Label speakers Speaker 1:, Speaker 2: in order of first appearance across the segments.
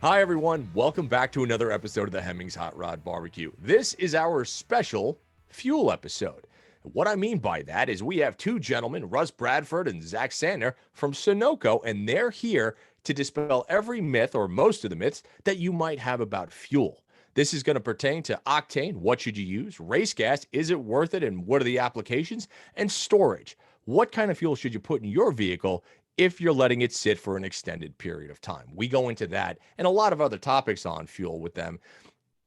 Speaker 1: Hi, everyone. Welcome back to another episode of the Hemmings Hot Rod BBQ. This is our special fuel episode. What I mean by that is we have two gentlemen, Russ Bradford and Zach Santner from Sunoco, and they're here to dispel every myth or most of the myths that you might have about fuel. This is going to pertain to octane, what should you use, race gas, is it worth it, and what are the applications, and storage. What kind of fuel should you put in your vehicle if you're letting it sit for an extended period of time? We go into that and a lot of other topics on fuel with them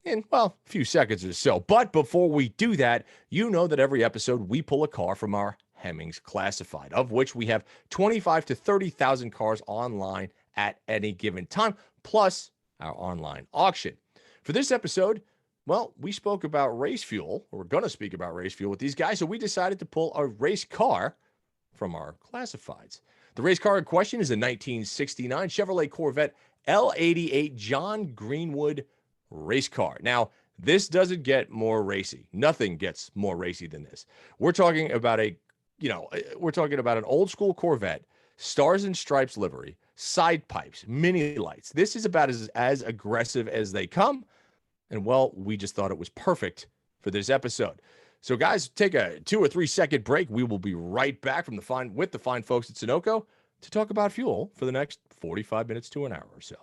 Speaker 1: in, well, a few seconds or so. But before we do that, you know that every episode we pull a car from our Hemmings Classified, of which we have 25 to 30,000 cars online at any given time, plus our online auction. For this episode, well, we spoke about race fuel, or we're going to speak about race fuel with these guys, so we decided to pull a race car from our classifieds. The race car in question is a 1969 Chevrolet Corvette L88 John Greenwood race car. Now, this doesn't get more racy. Nothing gets more racy than this. We're talking about an old school Corvette, stars and stripes livery, side pipes, mini lights. This is about as aggressive as they come. And well, we just thought it was perfect for this episode. So guys, take a 2 or 3 second break. We will be right back with the fine folks at Sunoco to talk about fuel for the next 45 minutes to an hour or so.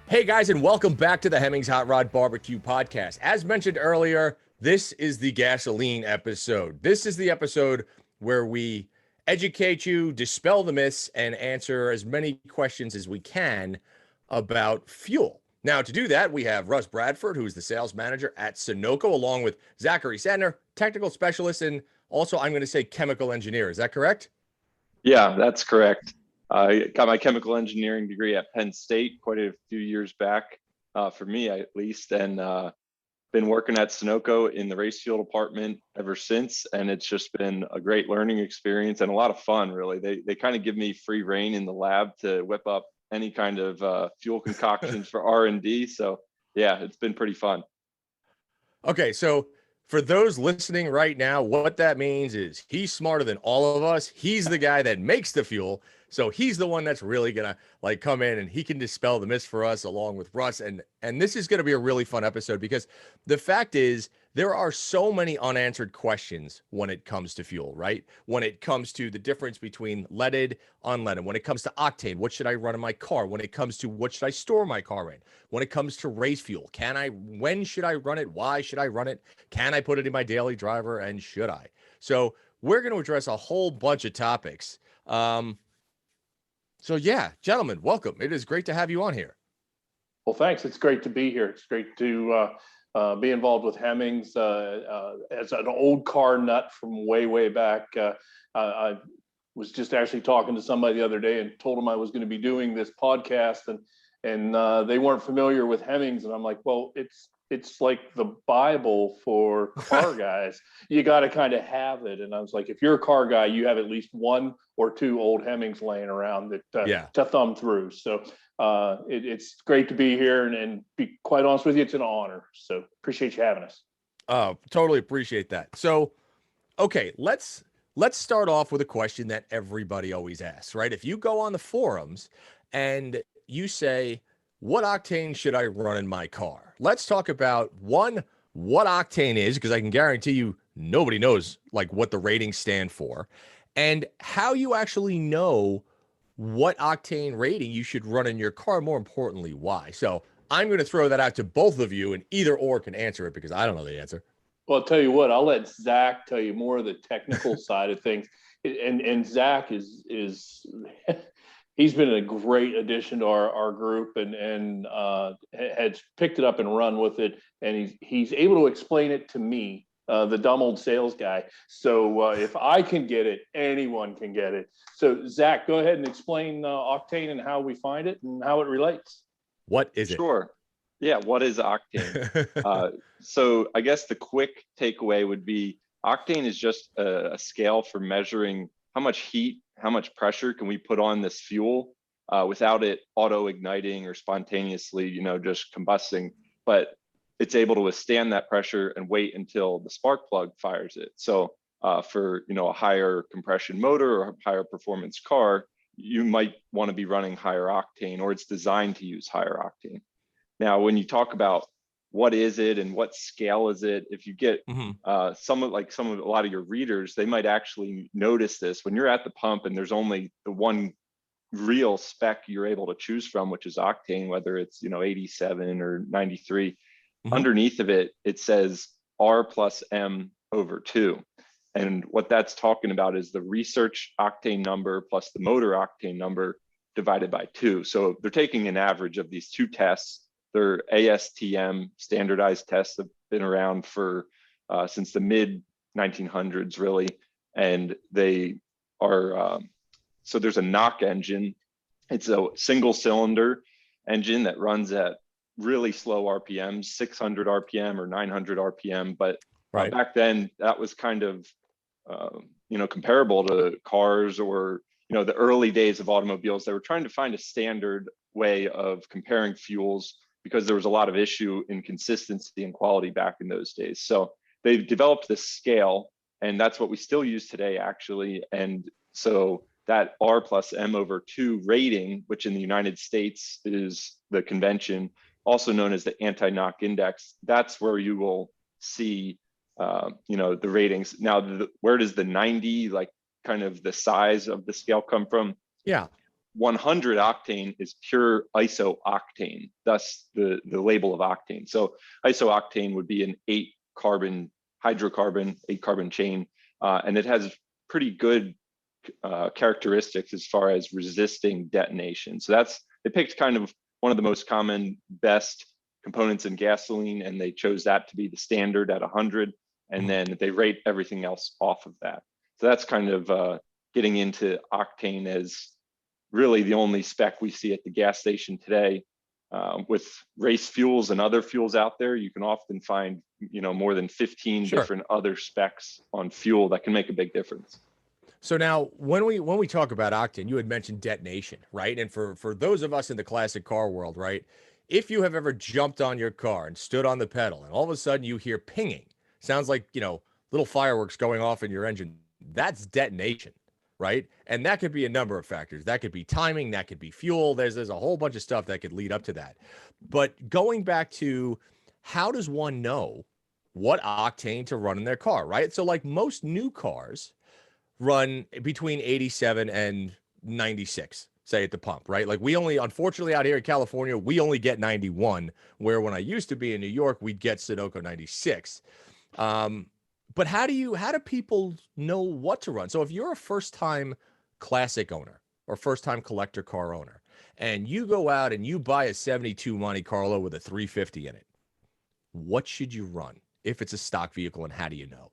Speaker 1: Hey guys, and welcome back to the Hemmings Hot Rod BBQ podcast. As mentioned earlier, this is the gasoline episode. This is the episode where we educate you, dispel the myths, and answer as many questions as we can about fuel. Now, to do that, we have Russ Bradford, who is the sales manager at Sunoco, along with Zachary Santner, technical specialist, and also, I'm going to say, chemical engineer. Is that correct?
Speaker 2: Yeah, that's correct. I got my chemical engineering degree at Penn State quite a few years back, for me at least, and been working at Sunoco in the race fuel department ever since, and it's just been a great learning experience and a lot of fun, really. They kind of give me free reign in the lab to whip up any kind of fuel concoctions for R&D. So yeah, it's been pretty fun.
Speaker 1: Okay, so for those listening right now, what that means is he's smarter than all of us. He's the guy that makes the fuel. So he's the one that's really going to come in and he can dispel the myths for us along with Russ. And this is going to be a really fun episode because the fact is there are so many unanswered questions when it comes to fuel, right? When it comes to the difference between leaded, unleaded, when it comes to octane, what should I run in my car? When it comes to what should I store my car in? When it comes to race fuel, when should I run it? Why should I run it? Can I put it in my daily driver? And should I? So we're going to address a whole bunch of topics. So yeah, gentlemen, welcome. It is great to have you on here.
Speaker 3: Well, thanks. It's great to be here. It's great to be involved with Hemmings as an old car nut from way back. I was just actually talking to somebody the other day and told them I was going to be doing this podcast, and they weren't familiar with Hemmings, and I'm like, well, it's like the Bible for car guys. You got to kind of have it. And I was like, if you're a car guy, you have at least 1 or 2 old Hemmings laying around that to thumb through. So it's great to be here, and be quite honest with you, it's an honor. So appreciate you having us.
Speaker 1: Totally appreciate that. So, okay, let's start off with a question that everybody always asks, right? If you go on the forums and you say, what octane should I run in my car? Let's talk about what octane is, because I can guarantee you nobody knows like what the ratings stand for, and how you actually know what octane rating you should run in your car. More importantly, why. So I'm going to throw that out to both of you, and either or can answer it because I don't know the answer.
Speaker 3: Well, I'll tell you what, I'll let Zach tell you more of the technical side of things. And Zach is he's been a great addition to our group, and has picked it up and run with it. And he's able to explain it to me, the dumb old sales guy. So if I can get it, anyone can get it. So Zach, go ahead and explain octane and how we find it and how it relates.
Speaker 1: What is it?
Speaker 2: Sure. Yeah. What is octane? So I guess the quick takeaway would be octane is just a scale for measuring how much heat, how much pressure can we put on this fuel without it auto igniting or spontaneously, just combusting, but it's able to withstand that pressure and wait until the spark plug fires it. So for, a higher compression motor or a higher performance car, you might want to be running higher octane, or it's designed to use higher octane. Now, when you talk about what is it and what scale is it, if you get a lot of your readers, they might actually notice this when you're at the pump and there's only the one real spec you're able to choose from, which is octane, whether it's 87 or 93. Underneath of it, it says R plus M over 2. And what that's talking about is the research octane number plus the motor octane number divided by 2. So they're taking an average of these two tests. They're ASTM standardized tests, have been around for since the mid 1900s, really. And they are, so there's a knock engine. It's a single cylinder engine that runs at really slow RPMs, 600 RPM or 900 RPM. But back then that was kind of, comparable to cars or, the early days of automobiles. They were trying to find a standard way of comparing fuels because there was a lot of issue in consistency and quality back in those days. So they developed this scale, and that's what we still use today, actually. And so that R plus M over 2 rating, which in the United States is the convention, also known as the anti-knock index, that's where you will see the ratings. Now, where does the 90, like kind of the size of the scale, come from?
Speaker 1: Yeah.
Speaker 2: 100 octane is pure isooctane, thus the label of octane. So isooctane would be an 8-carbon hydrocarbon, 8-carbon chain, and it has pretty good characteristics as far as resisting detonation. So they picked kind of one of the most common, best components in gasoline, and they chose that to be the standard at 100, and then they rate everything else off of that. So that's kind of getting into octane as really the only spec we see at the gas station today. With race fuels and other fuels out there, you can often find more than 15 different other specs on fuel that can make a big difference.
Speaker 1: So now when we talk about octane, you had mentioned detonation, right? And for those of us in the classic car world, right, if you have ever jumped on your car and stood on the pedal and all of a sudden you hear pinging, sounds like little fireworks going off in your engine, that's detonation, right? And that could be a number of factors. That could be timing, that could be fuel. There's a whole bunch of stuff that could lead up to that. But going back to, how does one know what octane to run in their car, right? So like most new cars run between 87 and 96, say at the pump, right? Like we only, unfortunately out here in California, we only get 91, where when I used to be in New York, we'd get Sunoco 96. But how do people know what to run? So if you're a first-time classic owner or first-time collector car owner, and you go out and you buy a 72 Monte Carlo with a 350 in it, what should you run if it's a stock vehicle, and how do you know?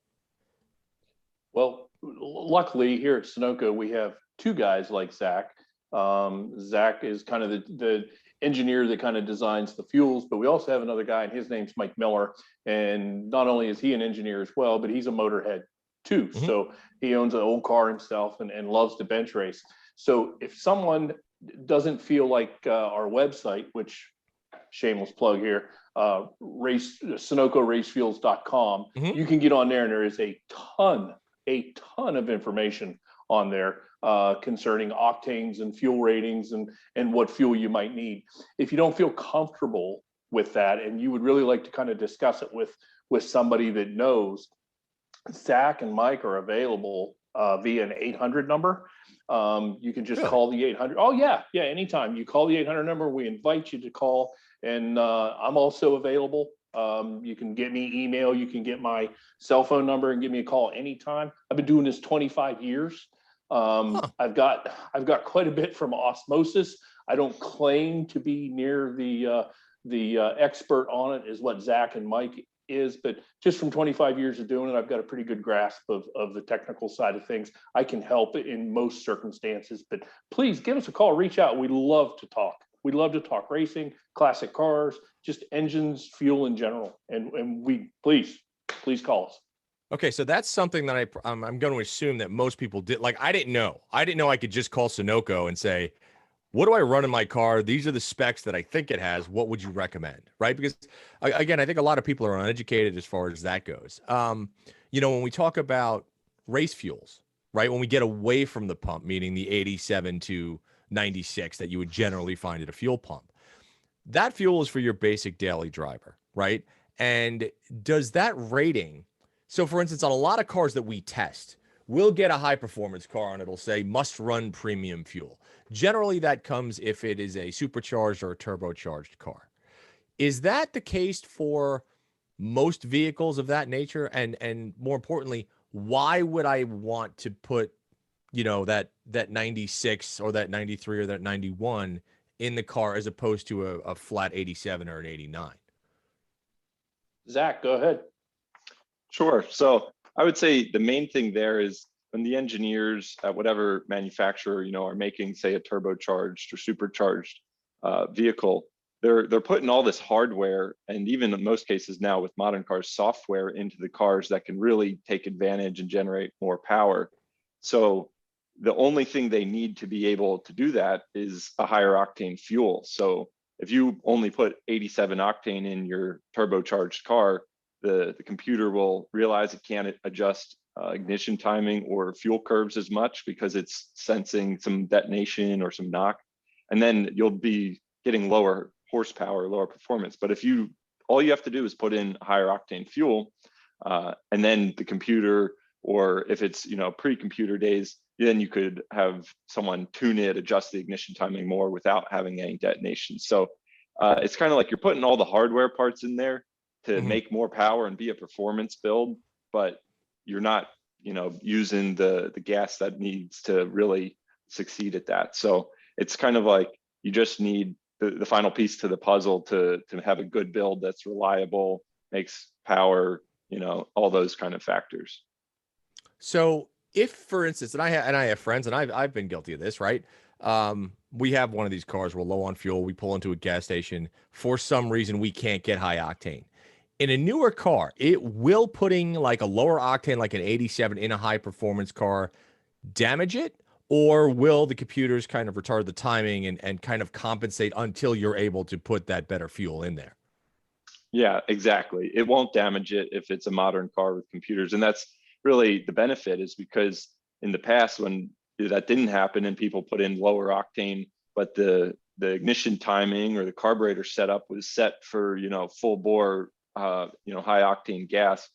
Speaker 3: Well, luckily here at Sunoco, we have two guys like Zach. Zach is kind of the engineer that kind of designs the fuels, but we also have another guy, and his name's Mike Miller. And not only is he an engineer as well, but he's a motorhead too. So he owns an old car himself and loves to bench race. So if someone doesn't feel like our website, which shameless plug here, SunocoRacefuels.com, you can get on there, and there is a ton of information on there concerning octanes and fuel ratings and what fuel you might need. If you don't feel comfortable with that and you would really like to kind of discuss it with somebody that knows, Zach and Mike are available via an 800 number. You can just call the 800. Oh yeah, anytime. You call the 800 number, we invite you to call, and I'm also available. You can get me email, you can get my cell phone number and give me a call anytime. I've been doing this 25 years. I've got quite a bit from osmosis. I don't claim to be near the expert on it is what Zach and Mike is, but just from 25 years of doing it, I've got a pretty good grasp of the technical side of things. I can help in most circumstances, but please give us a call, reach out. We love to talk. We love to talk racing, classic cars, just engines, fuel in general. And we please call us.
Speaker 1: Okay, so that's something that I'm going to assume that most people did. Like, I didn't know I could just call Sunoco and say, what do I run in my car? These are the specs that I think it has. What would you recommend? Right? Because again, I think a lot of people are uneducated as far as that goes. When we talk about race fuels, right? When we get away from the pump, meaning the 87 to 96 that you would generally find at a fuel pump. That fuel is for your basic daily driver, right? And does that rating, so for instance, on a lot of cars that we test, we'll get a high performance car and it'll say must run premium fuel. Generally, that comes if it is a supercharged or a turbocharged car. Is that the case for most vehicles of that nature? And more importantly, why would I want to put, that 96 or that 93 or that 91 in the car as opposed to a flat 87 or an 89?
Speaker 3: Zach, go ahead.
Speaker 2: Sure. So I would say the main thing there is when the engineers at whatever manufacturer, are making, say, a turbocharged or supercharged vehicle, they're putting all this hardware, and even in most cases now with modern cars, software into the cars that can really take advantage and generate more power. So the only thing they need to be able to do that is a higher octane fuel. So if you only put 87 octane in your turbocharged car, the computer will realize it can't adjust ignition timing or fuel curves as much because it's sensing some detonation or some knock, and then you'll be getting lower horsepower, lower performance. But if all you have to do is put in higher octane fuel, and then the computer, or if it's pre-computer days, then you could have someone tune it, adjust the ignition timing more without having any detonation. So it's kind of like you're putting all the hardware parts in there to make more power and be a performance build, but you're not, using the gas that needs to really succeed at that. So it's kind of like you just need the final piece to the puzzle to have a good build that's reliable, makes power, all those kind of factors.
Speaker 1: So if, for instance, and I have friends, and I've been guilty of this, right? We have one of these cars, we're low on fuel, we pull into a gas station, for some reason we can't get high octane. In a newer car, it will putting like a lower octane, like an 87 in a high performance car, damage it? Or will the computers kind of retard the timing and kind of compensate until you're able to put that better fuel in there?
Speaker 2: Yeah, exactly. It won't damage it if it's a modern car with computers. And that's really the benefit, is because in the past when that didn't happen and people put in lower octane, but the ignition timing or the carburetor setup was set for, full bore, high octane gas,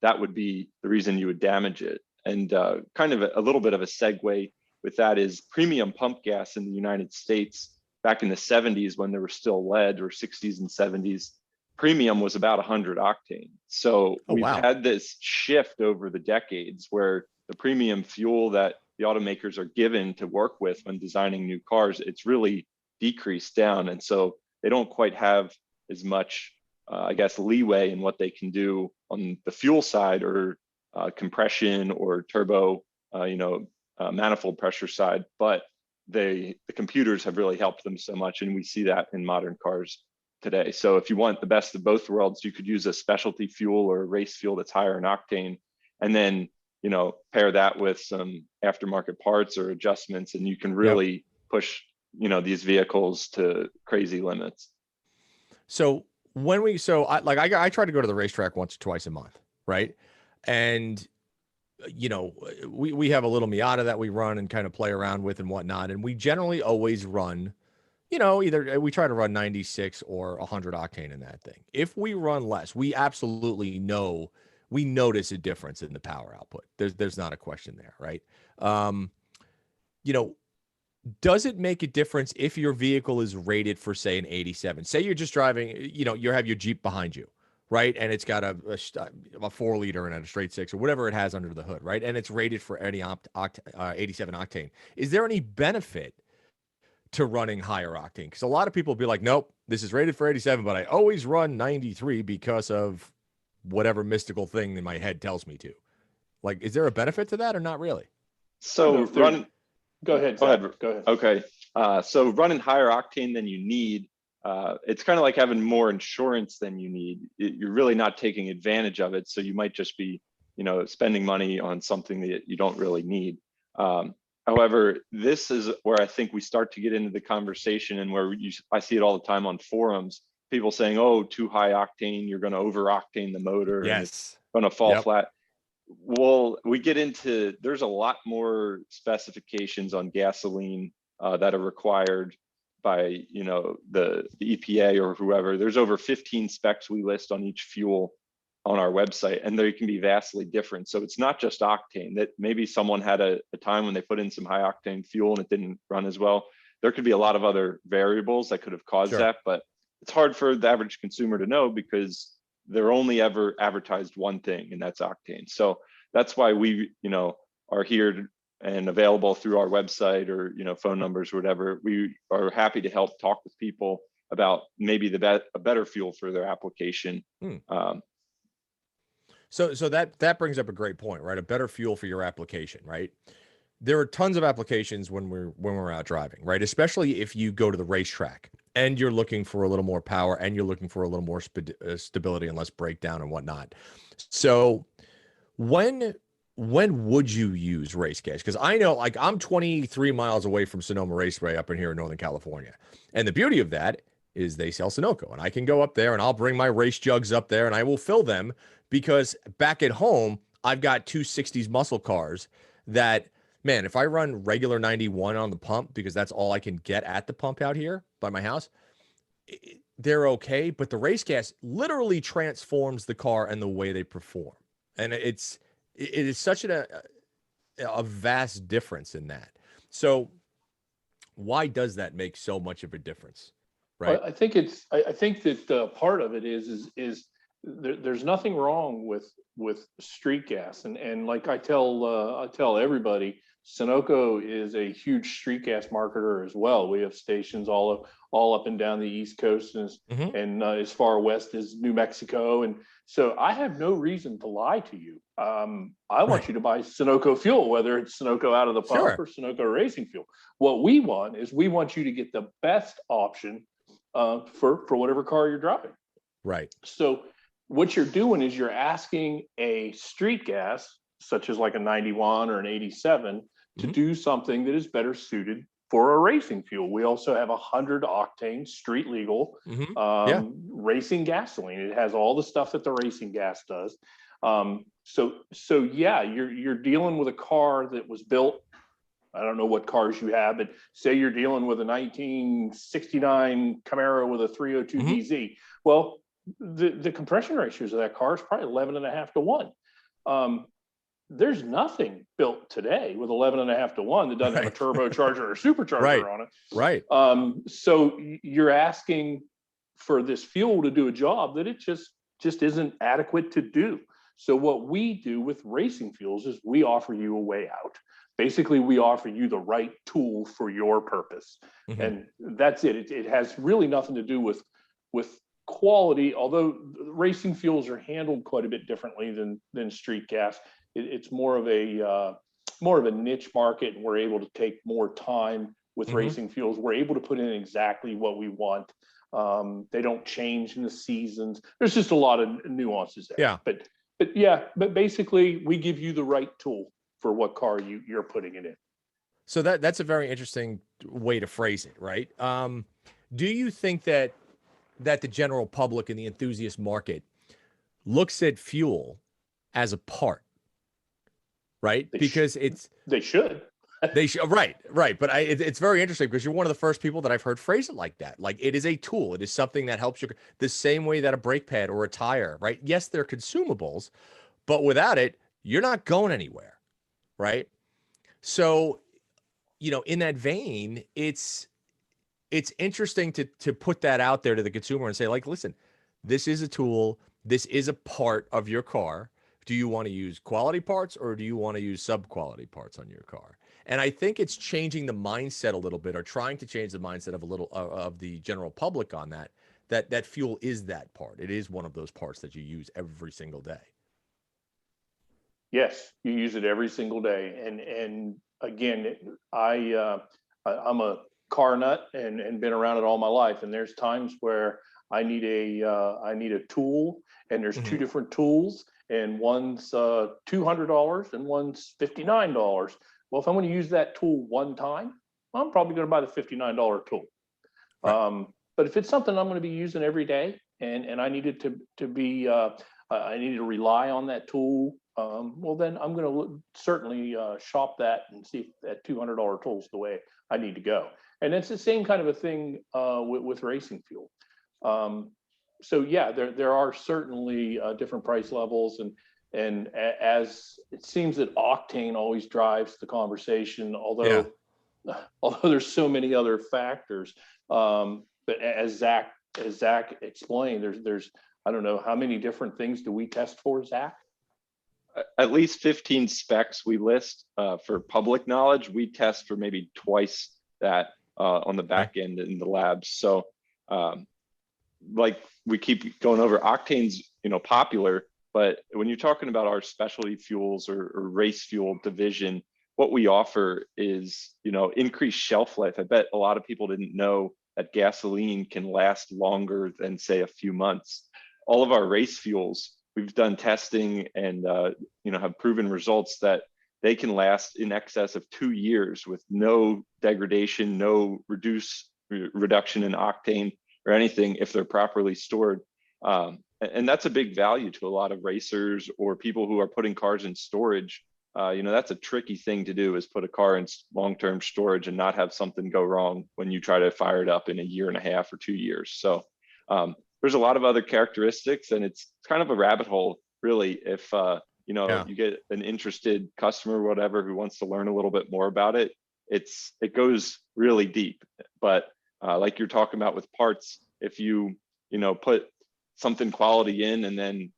Speaker 2: that would be the reason you would damage it. And kind of a little bit of a segue with that is premium pump gas in the United States back in the 70s, when there was still lead, or 60s and 70s, premium was about 100 octane. So we've had this shift over the decades where the premium fuel that the automakers are given to work with when designing new cars, it's really decreased down. And so they don't quite have as much, leeway in what they can do on the fuel side, or compression or turbo, manifold pressure side. But the computers have really helped them so much. And we see that in modern cars today. So if you want the best of both worlds, you could use a specialty fuel or a race fuel that's higher in octane, and then, pair that with some aftermarket parts or adjustments, and you can really push, these vehicles to crazy limits.
Speaker 1: So I try to go to the racetrack once or twice a month, right? And we have a little Miata that we run and kind of play around with and whatnot, and we generally always run, either we try to run 96 or 100 octane in that thing. If we run less, we absolutely notice a difference in the power output. There's not a question there, right? Does it make a difference if your vehicle is rated for, say, an 87? Say you're just driving, you have your Jeep behind you, right? And it's got a 4-liter and a straight six or whatever it has under the hood, right? And it's rated for any 87 octane. Is there any benefit to running higher octane? Because a lot of people will be like, nope, this is rated for 87, but I always run 93 because of whatever mystical thing in my head tells me to. Like, is there a benefit to that or not really?
Speaker 2: So
Speaker 3: Go ahead. Go ahead.
Speaker 2: Okay. So running higher octane than you need, it's kind of like having more insurance than you need. You're really not taking advantage of it. So you might just be, spending money on something that you don't really need. However, this is where I think we start to get into the conversation, and where I see it all the time on forums, people saying, oh, too high octane, you're going to over octane the motor.
Speaker 1: Yes.
Speaker 2: And it's going to fall flat. Well, we get into, there's a lot more specifications on gasoline that are required by, the EPA or whoever. There's over 15 specs we list on each fuel on our website, and they can be vastly different. So it's not just octane, that maybe someone had a time when they put in some high octane fuel and it didn't run as well. There could be a lot of other variables that could have caused that, but it's hard for the average consumer to know because they're only ever advertised one thing, and that's octane. So that's why we, are here and available through our website or, phone numbers or whatever. We are happy to help talk with people about maybe a better fuel for their application.
Speaker 1: So that brings up a great point, right? A better fuel for your application, right? There are tons of applications when we're out driving, right? Especially if you go to the racetrack and you're looking for a little more power and you're looking for a little more stability and less breakdown and whatnot. So when would you use race gas? Because I know, like, I'm 23 miles away from Sonoma Raceway up in here in Northern California, and the beauty of that is they sell Sunoco, and I can go up there and I'll bring my race jugs up there and I will fill them, because back at home I've got two 60s muscle cars that, man, if I run regular 91 on the pump, because that's all I can get at the pump out here by my house, they're okay. But the race gas literally transforms the car and the way they perform. And it is such a vast difference in that. So why does that make so much of a difference? Right.
Speaker 3: I think that part of it is there's nothing wrong with street gas, and like I tell everybody, Sunoco is a huge street gas marketer as well. We have stations all up and down the East Coast, and as far west as New Mexico, and so I have no reason to lie to you. I want you to buy Sunoco fuel, whether it's Sunoco out of the pump or Sunoco racing fuel. What we want you to get the best option for whatever car you're driving.
Speaker 1: Right.
Speaker 3: So what you're doing is you're asking a street gas, such as like a 91 or an 87, to do something that is better suited for a racing fuel. We also have 100 octane street legal racing gasoline. It has all the stuff that the racing gas does. So yeah, you're dealing with a car that was built, I don't know what cars you have, but say you're dealing with a 1969 Camaro with a 302 DZ. Well, the compression ratios of that car is probably 11.5 to 1. There's nothing built today with 11.5 to 1 that doesn't have a turbocharger or supercharger on it.
Speaker 1: Right.
Speaker 3: So you're asking for this fuel to do a job that it just isn't adequate to do. So what we do with racing fuels is we offer you a way out. Basically, we offer you the right tool for your purpose. And that's it. It has really nothing to do with quality, although racing fuels are handled quite a bit differently than street gas. It's more of a niche market, and we're able to take more time with racing fuels. We're able to put in exactly what we want. They don't change in the seasons. There's just a lot of nuances there.
Speaker 1: Yeah.
Speaker 3: But basically, we give you the right tool for what car you're putting it in.
Speaker 1: So that's a very interesting way to phrase it, right? Do you think that the general public and the enthusiast market looks at fuel as a part, right? Because
Speaker 3: they should.
Speaker 1: They should, right. But it's very interesting because you're one of the first people that I've heard phrase it like that. Like, it is a tool. It is something that helps you the same way that a brake pad or a tire, right? Yes, they're consumables, but without it, you're not going anywhere, right? So, in that vein, it's interesting to put that out there to the consumer and say, like, listen, this is a tool. This is a part of your car. Do you want to use quality parts or do you want to use sub-quality parts on your car? And I think it's changing the mindset a little bit, or trying to change the mindset of the general public on that fuel is that part. It is one of those parts that you use every single day.
Speaker 3: Yes, you use it every single day. And again, I'm a car nut and been around it all my life. And there's times where I need a tool, and there's two different tools, and one's $200 and one's $59. Well, if I'm going to use that tool one time, I'm probably going to buy the $59 tool. Right. But if it's something I'm going to be using every day, and I need it to be, I need to rely on that tool well, then I'm going to certainly shop that and see if that $200 tool is the way I need to go. And it's the same kind of a thing with racing fuel. So yeah, there are certainly different price levels, and as it seems that octane always drives the conversation, although there's so many other factors. But as Zach explained, there's I don't know how many different things do we test for, Zach?
Speaker 2: At least 15 specs we list for public knowledge. We test for maybe twice that on the back end in the labs. So like we keep going over, octane's popular, but when you're talking about our specialty fuels or race fuel division, what we offer is increased shelf life. I bet a lot of people didn't know that gasoline can last longer than, say, a few months. All of our race fuels, we've done testing and have proven results that they can last in excess of 2 years with no degradation, no reduction in octane or anything if they're properly stored. And that's a big value to a lot of racers or people who are putting cars in storage. That's a tricky thing to do, is put a car in long-term storage and not have something go wrong when you try to fire it up in a year and a half or 2 years. So there's a lot of other characteristics, and it's kind of a rabbit hole, really. If you get an interested customer, whatever, who wants to learn a little bit more about it, it goes really deep. But like you're talking about with parts, if you put something quality in and then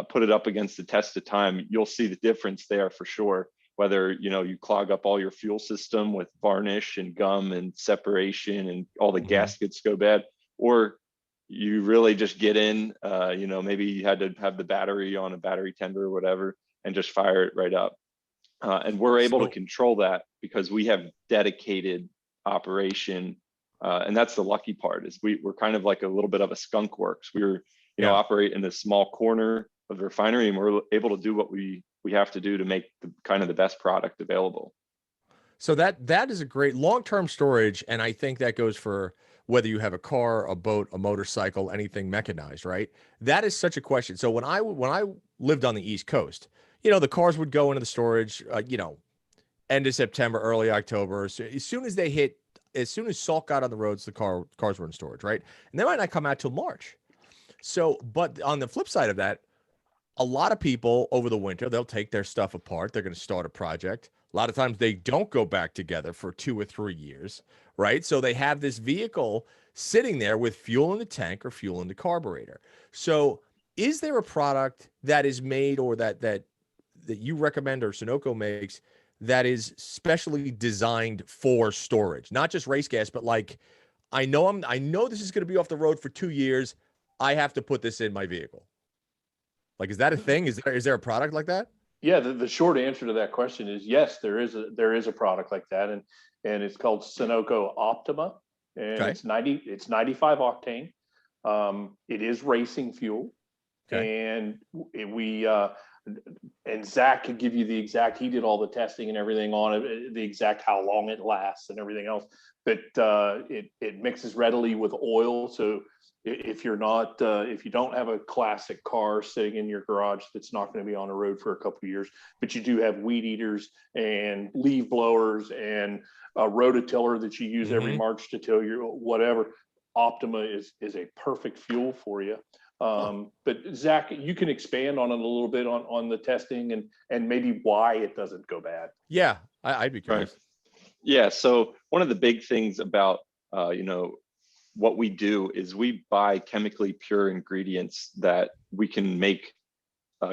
Speaker 2: put it up against the test of time, you'll see the difference there for sure. Whether you clog up all your fuel system with varnish and gum and separation and all the gaskets go bad, or you really just get in, maybe you had to have the battery on a battery tender or whatever and just fire it right up. And we're able to control that because we have dedicated operation. And that's the lucky part, is we're kind of like a little bit of a skunk works. We're operate in a small corner of the refinery, and we're able to do what we have to do to make the best product available.
Speaker 1: So that is a great long-term storage, and I think that goes for whether you have a car, a boat, a motorcycle, anything mechanized, right? That is such a question. So when I lived on the East Coast, the cars would go into the storage, end of September, early October. So as soon as salt got on the roads, the cars were in storage, right? And they might not come out till March. So, but on the flip side of that, a lot of people over the winter, they'll take their stuff apart. They're going to start a project. A lot of times they don't go back together for 2 or 3 years, right? So they have this vehicle sitting there with fuel in the tank or fuel in the carburetor. So is there a product that is made, or that you recommend or Sunoco makes, that is specially designed for storage? Not just race gas, but like, I know this is going to be off the road for 2 years. I have to put this in my vehicle. Like, is that a thing? Is there a product like that?
Speaker 3: Yeah, the short answer to that question is yes, there is a product like that, and it's called Sunoco Optima, and it's 95 octane. It is racing fuel, and and Zach could give you the exact. He did all the testing and everything on it, the exact how long it lasts and everything else. But it mixes readily with oil, so if you don't have a classic car sitting in your garage that's not going to be on the road for a couple of years, but you do have weed eaters and leaf blowers and a rototiller that you use every March to till your whatever, Optima is a perfect fuel for you. But Zach, you can expand on it a little bit on the testing and maybe why it doesn't go bad.
Speaker 1: Yeah, I'd be curious.
Speaker 2: Right. Yeah, so one of the big things about what we do is we buy chemically pure ingredients that we can make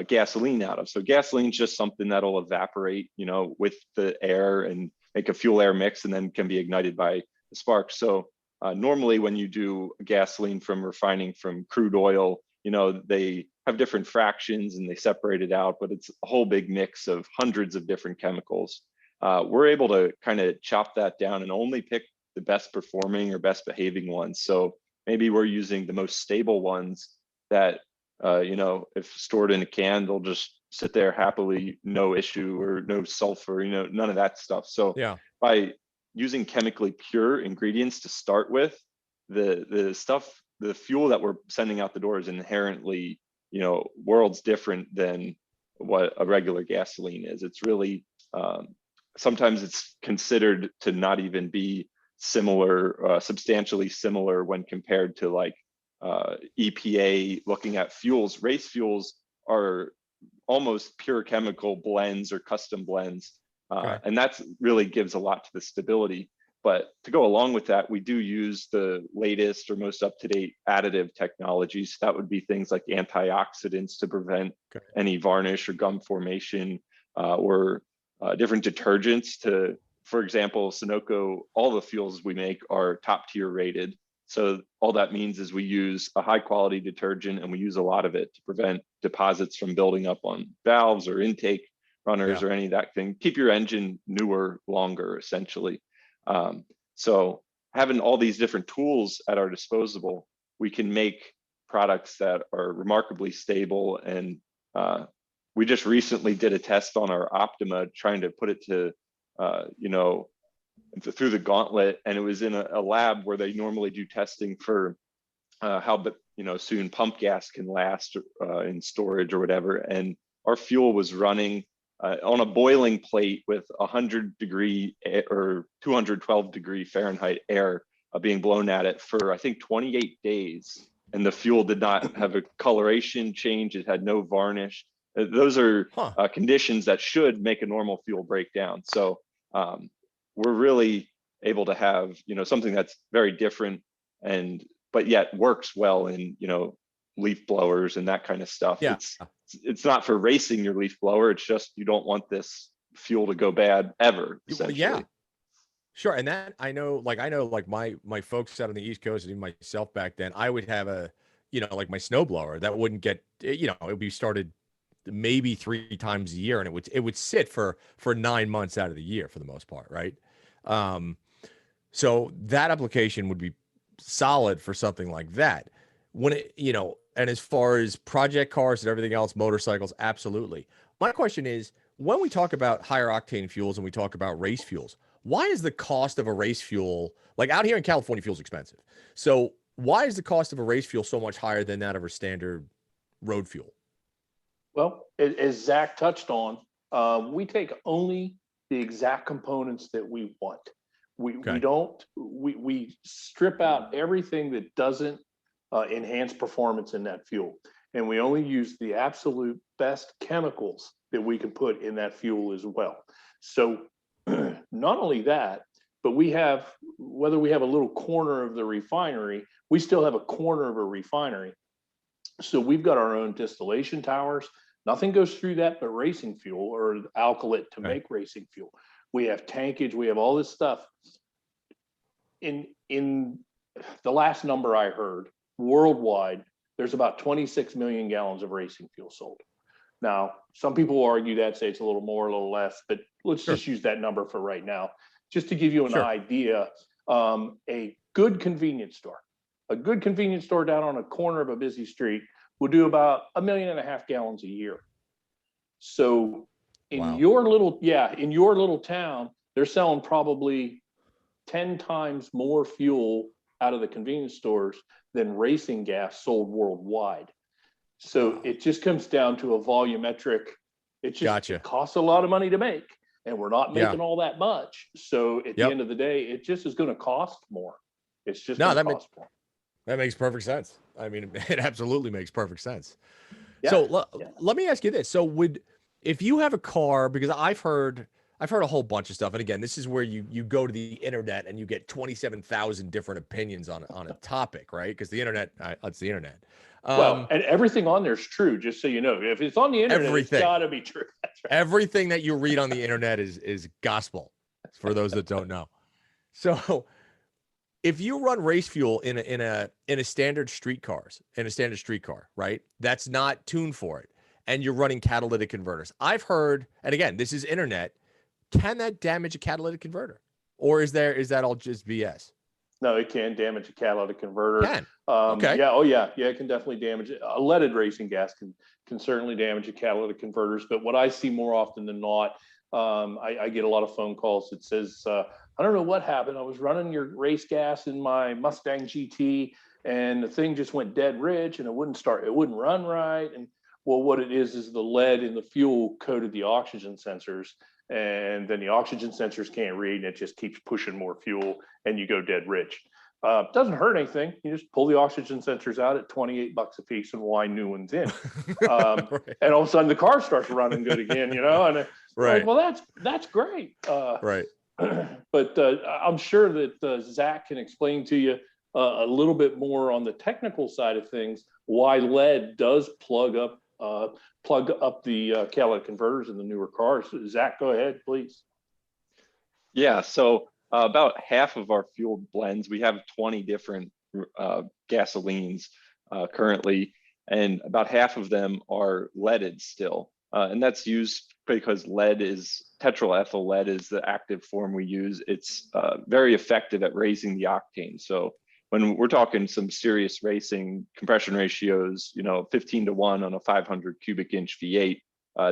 Speaker 2: gasoline out of. So gasoline is just something that'll evaporate, with the air and make a fuel air mix, and then can be ignited by the spark. So normally when you do gasoline from refining from crude oil, they have different fractions and they separate it out, but it's a whole big mix of hundreds of different chemicals. We're able to kind of chop that down and only pick the best performing or best behaving ones. So maybe we're using the most stable ones that, if stored in a can, they'll just sit there happily, no issue, or no sulfur, none of that stuff. So by using chemically pure ingredients to start with, the fuel that we're sending out the door is inherently, worlds different than what a regular gasoline is. It's really, sometimes it's considered to not even be similar, substantially similar when compared to like EPA looking at fuels. Race fuels are almost pure chemical blends or custom blends. And that's really gives a lot to the stability. But to go along with that, we do use the latest or most up-to-date additive technologies. That would be things like antioxidants to prevent any varnish or gum formation, or different detergents to, for example, Sunoco, all the fuels we make are top tier rated. So all that means is we use a high quality detergent, and we use a lot of it to prevent deposits from building up on valves or intake runners or any of that thing. Keep your engine newer, longer, essentially. So having all these different tools at our disposal, we can make products that are remarkably stable. And we just recently did a test on our Optima, trying to put it to, through the gauntlet, and it was in a lab where they normally do testing for how soon pump gas can last in storage or whatever. And our fuel was running on a boiling plate with 100-degree or 212-degree Fahrenheit air being blown at it for, I think, 28 days. And the fuel did not have a coloration change. It had no varnish. Those are conditions that should make a normal fuel break down. So we're really able to have, something that's very different but yet works well in, leaf blowers and that kind of stuff.
Speaker 1: Yeah.
Speaker 2: It's not for racing your leaf blower. It's just, you don't want this fuel to go bad ever.
Speaker 1: Yeah. Sure. And that I know my folks out on the East Coast and even myself back then, I would have like my snow blower that wouldn't get, it would be started maybe 3 times a year, and it would sit for 9 months out of the year for the most part. Right. So that application would be solid for something like that. When and as far as project cars and everything else, motorcycles, absolutely. My question is, when we talk about higher octane fuels and we talk about race fuels, why is the cost of a race fuel, like out here in California, fuel's expensive. So why is the cost of a race fuel so much higher than that of a standard road fuel?
Speaker 3: Well, as Zach touched on, we take only the exact components that we want. We strip out everything that doesn't enhance performance in that fuel. And we only use the absolute best chemicals that we can put in that fuel as well. So not only that, but whether we have a little corner of the refinery, we still have a corner of a refinery. So we've got our own distillation towers. Nothing goes through that but racing fuel or alkylate to make racing fuel. We have tankage, we have all this stuff. In the last number I heard, worldwide, there's about 26 million gallons of racing fuel sold. Now, some people will argue that, say it's a little more, a little less, but let's just use that number for right now. Just to give you an idea, a good convenience store down on a corner of a busy street will do about 1.5 million gallons a year. So in your little town, they're selling probably 10 times more fuel out of the convenience stores than racing gas sold worldwide. So it just comes down to a volumetric. It costs a lot of money to make, and we're not making all that much. So at the end of the day, it just is going to cost more. It's just going to cost more.
Speaker 1: That makes perfect sense. I mean, it absolutely makes perfect sense. Yeah. So let me ask you this. So if you have a car, because I've heard a whole bunch of stuff. And again, this is where you go to the internet and you get 27,000 different opinions on a topic, right? Because the internet, it's the internet.
Speaker 3: Well, and everything on there is true, just so you know. If it's on the internet, it's got to be true. That's right.
Speaker 1: Everything that you read on the internet is gospel, for those that don't know. So if you run race fuel in a standard street car, right? That's not tuned for it, and you're running catalytic converters. I've heard, and again, this is internet. Can that damage a catalytic converter, or is that all just BS?
Speaker 3: No, it can damage a catalytic converter.
Speaker 1: Can.
Speaker 3: Okay. Yeah, it can definitely damage it. A leaded racing gas can certainly damage a catalytic converters. But what I see more often than not, I get a lot of phone calls that says, I don't know what happened. I was running your race gas in my Mustang GT, and the thing just went dead rich, and it wouldn't run right. And Well, what it is the lead in the fuel coated the oxygen sensors, and then the oxygen sensors can't read, and it just keeps pushing more fuel, and you go dead rich. Doesn't hurt anything. You just pull the oxygen sensors out at $28 a piece and wind new ones in.
Speaker 1: Right.
Speaker 3: And all of a sudden the car starts running good again, and
Speaker 1: Right.
Speaker 3: like, well, that's great.
Speaker 1: Right.
Speaker 3: But I'm sure that Zach can explain to you a little bit more on the technical side of things, why lead does plug up the catalytic converters in the newer cars. Zach, go ahead, please.
Speaker 2: Yeah, so about half of our fuel blends, we have 20 different gasolines currently, and about half of them are leaded still. And that's used because tetraethyl lead is the active form we use. It's very effective at raising the octane. So when we're talking some serious racing compression ratios, 15-1 on a 500 cubic inch V8,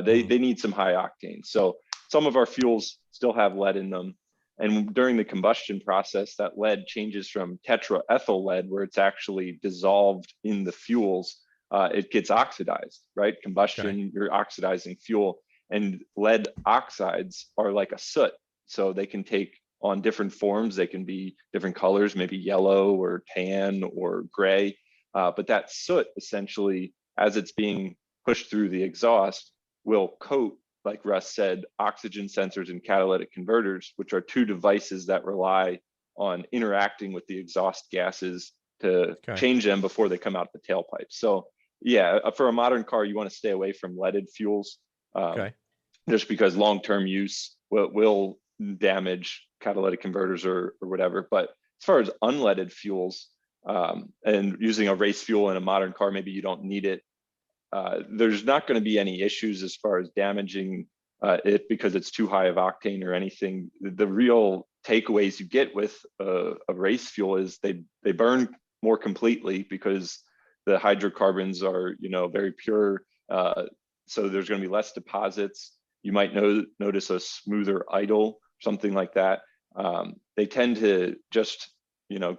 Speaker 2: they need some high octane. So some of our fuels still have lead in them. And during the combustion process, that lead changes from tetraethyl lead, where it's actually dissolved in the fuels. It gets oxidized, right? Combustion, okay. You're oxidizing fuel, and lead oxides are like a soot. So they can take on different forms. They can be different colors, maybe yellow or tan or gray. But that soot, essentially, as it's being pushed through the exhaust, will coat, like Russ said, oxygen sensors and catalytic converters, which are two devices that rely on interacting with the exhaust gases to change them before they come out the tailpipe. So yeah, for a modern car, you want to stay away from leaded fuels, just because long-term use will damage catalytic converters or whatever. But as far as unleaded fuels, and using a race fuel in a modern car, maybe you don't need it. There's not going to be any issues as far as damaging it because it's too high of octane or anything. The real takeaways you get with a race fuel is they burn more completely because the hydrocarbons are very pure. So there's going to be less deposits. You might notice a smoother idle, something like that. They tend to just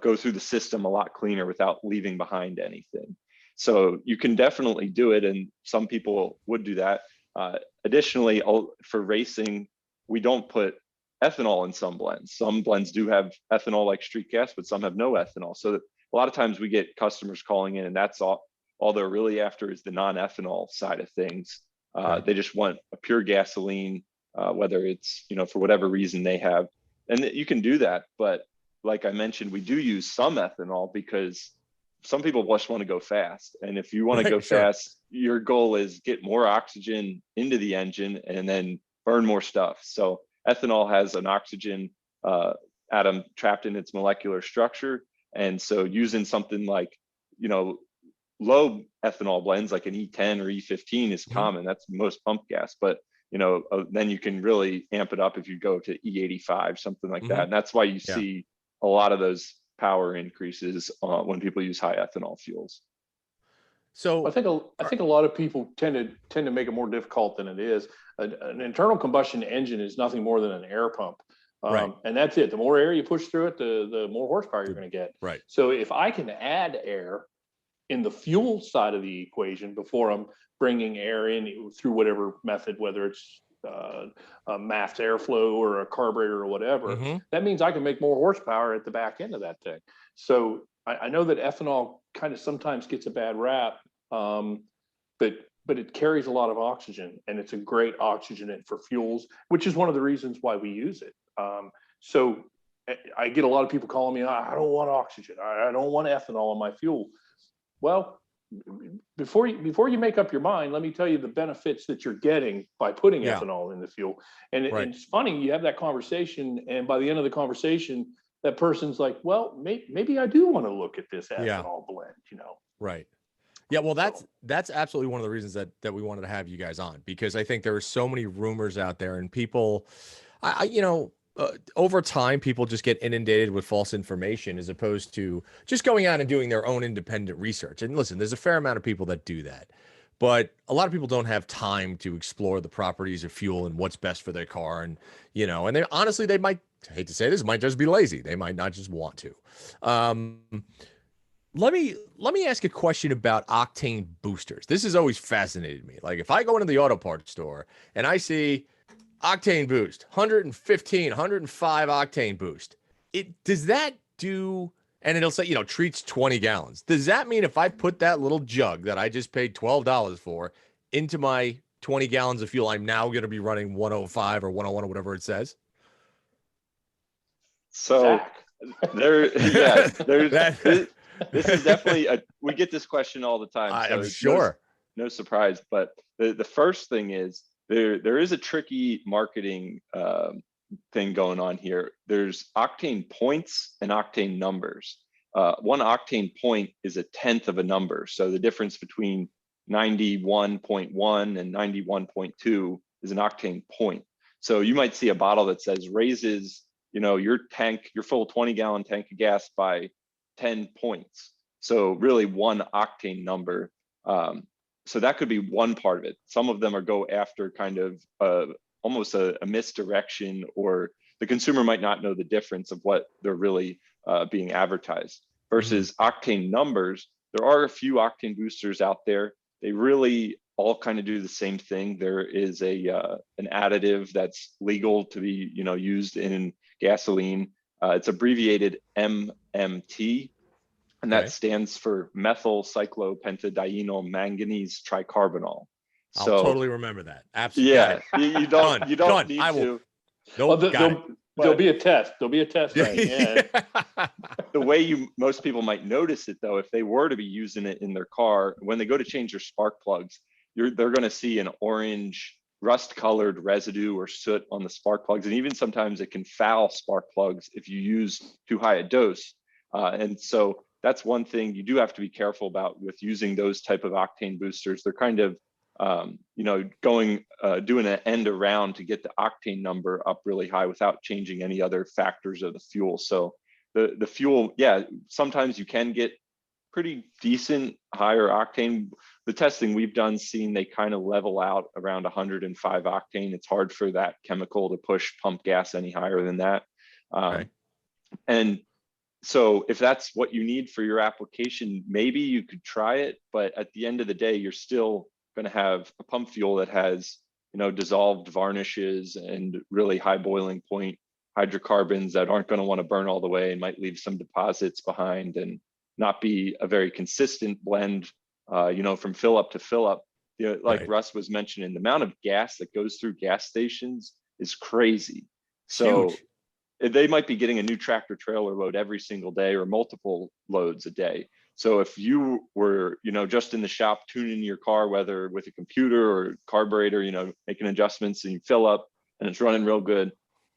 Speaker 2: go through the system a lot cleaner without leaving behind anything. So you can definitely do it, and some people would do that. Additionally, for racing, we don't put ethanol in some blends. Some blends do have ethanol like street gas, but some have no ethanol. So a lot of times we get customers calling in, and that's all they're really after is the non-ethanol side of things. They just want a pure gasoline, whether it's for whatever reason they have, and you can do that. But like I mentioned, we do use some ethanol because some people just want to go fast. And if you want to go fast, your goal is get more oxygen into the engine and then burn more stuff. So ethanol has an oxygen atom trapped in its molecular structure. And so using something like, low ethanol blends like an E10 or E15 is common. That's most pump gas. But, then you can really amp it up if you go to E85, something like that. And that's why you see a lot of those power increases when people use high ethanol fuels.
Speaker 3: So I think a lot of people tend to make it more difficult than it is. An internal combustion engine is nothing more than an air pump, and that's it. The more air you push through it, the more horsepower you're going to get.
Speaker 1: Right. So
Speaker 3: if I can add air in the fuel side of the equation before I'm bringing air in through whatever method, whether it's a MAFS airflow or a carburetor or whatever, that means I can make more horsepower at the back end of that thing. So I know that ethanol kind of sometimes gets a bad rap, but it carries a lot of oxygen, and it's a great oxygenant for fuels, which is one of the reasons why we use it. So I get a lot of people calling me, I don't want oxygen. I don't want ethanol in my fuel. Well, before you make up your mind, let me tell you the benefits that you're getting by putting ethanol in the fuel. And it's funny, you have that conversation, and by the end of the conversation, that person's like, well, maybe I do want to look at this ethanol blend,
Speaker 1: Right. Yeah, well, that's absolutely one of the reasons that we wanted to have you guys on, because I think there are so many rumors out there, and people, over time, people just get inundated with false information as opposed to just going out and doing their own independent research. And listen, there's a fair amount of people that do that, but a lot of people don't have time to explore the properties of fuel and what's best for their car. And, and honestly, they might, I hate to say this, might just be lazy. They might not just want to. let me ask a question about octane boosters. This has always fascinated me. Like if I go into the auto parts store and I see octane boost, 115, 105 octane boost, does that do, and it'll say, treats 20 gallons. Does that mean if I put that little jug that I just paid $12 for into my 20 gallons of fuel, I'm now going to be running 105 or 101 or whatever it says?
Speaker 2: So
Speaker 3: Zach.
Speaker 2: This is definitely we get this question all the time. So
Speaker 1: I'm sure.
Speaker 2: No surprise, but the first thing is there is a tricky marketing thing going on here. There's octane points and octane numbers. One octane point is a tenth of a number. So the difference between 91.1 and 91.2 is an octane point. So you might see a bottle that says raises, your full 20-gallon tank of gas by 10 points. So really one octane number. So that could be one part of it. Some of them go after kind of almost a misdirection, or the consumer might not know the difference of what they're really being advertised. Versus octane numbers, there are a few octane boosters out there. They really all kind of do the same thing. There is an additive that's legal to be used in gasoline. It's abbreviated MMT, and that stands for methyl cyclopentadienyl manganese tricarbonyl.
Speaker 1: I'll totally remember that. Absolutely.
Speaker 2: Yeah, you don't need to.
Speaker 1: Nope,
Speaker 3: There'll be a test. There'll be a test. Right? Yeah.
Speaker 2: The way most people might notice it, though, if they were to be using it in their car, when they go to change their spark plugs, they're going to see an orange rust-colored residue or soot on the spark plugs, and even sometimes it can foul spark plugs if you use too high a dose. And so that's one thing you do have to be careful about with using those type of octane boosters. They're kind of doing an end around to get the octane number up really high without changing any other factors of the fuel. So the fuel, sometimes you can get pretty decent higher octane. The testing we've done seen they kind of level out around 105 octane. It's hard for that chemical to push pump gas any higher than that. And so if that's what you need for your application, maybe you could try it, but at the end of the day, you're still going to have a pump fuel that has, dissolved varnishes and really high boiling point hydrocarbons that aren't going to want to burn all the way and might leave some deposits behind and not be a very consistent blend, from fill up to fill up. Like Russ was mentioning, the amount of gas that goes through gas stations is crazy. So
Speaker 1: huge.
Speaker 2: They might be getting a new tractor trailer load every single day or multiple loads a day. So if you were, just in the shop tuning your car, whether with a computer or carburetor, making adjustments, and you fill up and it's running real good,